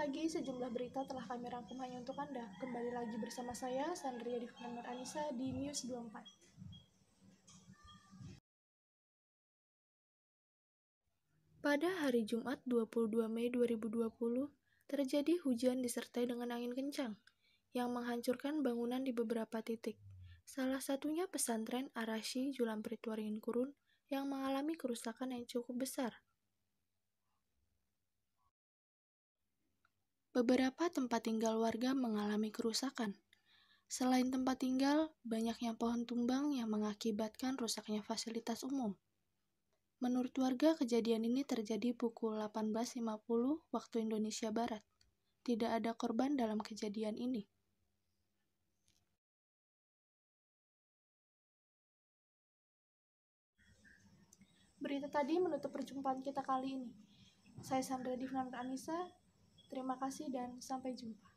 pagi, sejumlah berita telah kami rangkum hanya untuk Anda. Kembali lagi bersama saya, Sandria Divna Nur Anissa di News 24. Pada hari Jumat 22 Mei 2020, terjadi hujan disertai dengan angin kencang yang menghancurkan bangunan di beberapa titik. Salah satunya pesantren Ar-Rasyi Julamprit Waringin Kurun yang mengalami kerusakan yang cukup besar. Beberapa tempat tinggal warga mengalami kerusakan. Selain tempat tinggal, banyaknya pohon tumbang yang mengakibatkan rusaknya fasilitas umum. Menurut warga, kejadian ini terjadi pukul 18.50 waktu Indonesia Barat. Tidak ada korban dalam kejadian ini. Berita tadi menutup perjumpaan kita kali ini. Saya Sandra Divna Nur Anissa. Terima kasih dan sampai jumpa.